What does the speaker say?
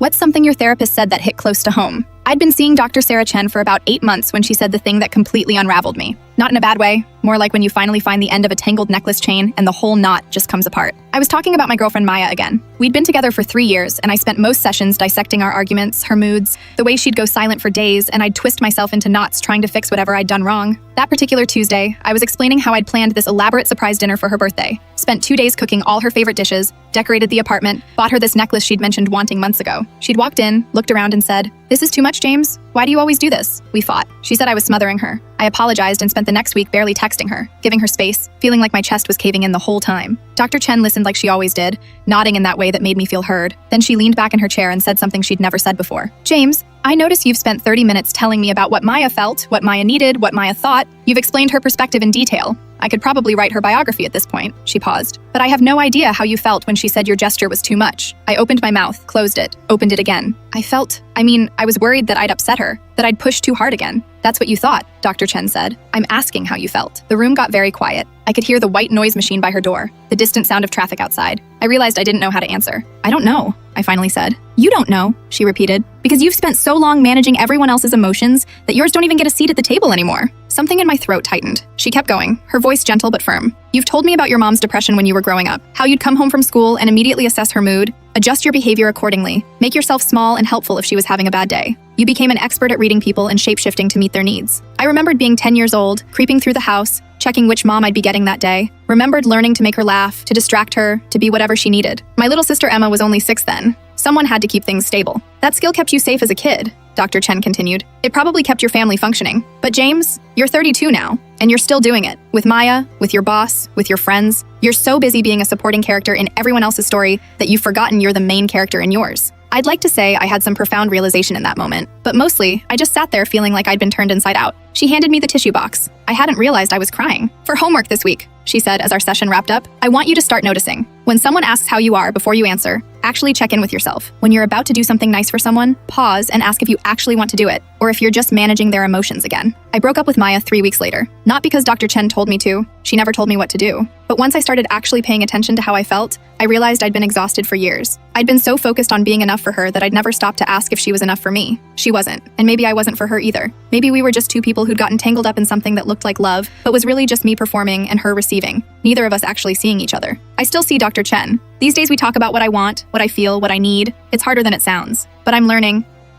What's something your therapist said that hit close to home? I'd been seeing Dr. Sarah Chen for about 8 months when she said the thing that completely unraveled me. Not in a bad way, more like when you finally find the end of a tangled necklace chain and the whole knot just comes apart. I was talking about my girlfriend Maya again. We'd been together for 3 years, and I spent most sessions dissecting our arguments, her moods, the way she'd go silent for days, and I'd twist myself into knots trying to fix whatever I'd done wrong. That particular Tuesday, I was explaining how I'd planned this elaborate surprise dinner for her birthday, spent 2 days cooking all her favorite dishes, decorated the apartment, bought her this necklace she'd mentioned wanting months ago. She'd walked in, looked around and said, "This is too much, James. Why do you always do this?" We fought. She said I was smothering her. I apologized and spent the next week barely texting her, giving her space, feeling like my chest was caving in the whole time. Dr. Chen listened like she always did, nodding in that way that made me feel heard. Then she leaned back in her chair and said something she'd never said before. "James, I notice you've spent 30 minutes telling me about what Maya felt, what Maya needed, what Maya thought. You've explained her perspective in detail. I could probably write her biography at this point." She paused. "But I have no idea how you felt when she said your gesture was too much." I opened my mouth, closed it, opened it again. I was worried that I'd upset her, that I'd pushed too hard again. "That's what you thought," Dr. Chen said. "I'm asking how you felt." The room got very quiet. I could hear the white noise machine by her door, the distant sound of traffic outside. I realized I didn't know how to answer. "I don't know," I finally said. "You don't know," she repeated, "because you've spent so long managing everyone else's emotions that yours don't even get a seat at the table anymore." Something in my throat tightened. She kept going, her voice gentle but firm. "You've told me about your mom's depression when you were growing up, how you'd come home from school and immediately assess her mood, adjust your behavior accordingly, make yourself small and helpful if she was having a bad day. You became an expert at reading people and shape-shifting to meet their needs. I remembered being 10 years old, creeping through the house, checking which mom I'd be getting that day. Remembered learning to make her laugh, to distract her, to be whatever she needed. My little sister Emma was only 6 then. Someone had to keep things stable. That skill kept you safe as a kid," Dr. Chen continued. "It probably kept your family functioning. But James, you're 32 now, and you're still doing it. With Maya, with your boss, with your friends. You're so busy being a supporting character in everyone else's story that you've forgotten you're the main character in yours." I'd like to say I had some profound realization in that moment, but mostly, I just sat there feeling like I'd been turned inside out. She handed me the tissue box. I hadn't realized I was crying. "For homework this week," she said as our session wrapped up, "I want you to start noticing. When someone asks how you are before you answer, actually check in with yourself. When you're about to do something nice for someone, pause and ask if you actually want to do it, or if you're just managing their emotions again." I broke up with Maya 3 weeks later. Not because Dr. Chen told me to. She never told me what to do. But once I started actually paying attention to how I felt, I realized I'd been exhausted for years. I'd been so focused on being enough for her that I'd never stopped to ask if she was enough for me. She wasn't, and maybe I wasn't for her either. Maybe we were just two people who'd gotten tangled up in something that looked like love, but was really just me performing and her receiving, neither of us actually seeing each other. I still see Dr. Chen. These days we talk about what I want, what I feel, what I need. It's harder than it sounds. But I'm learning,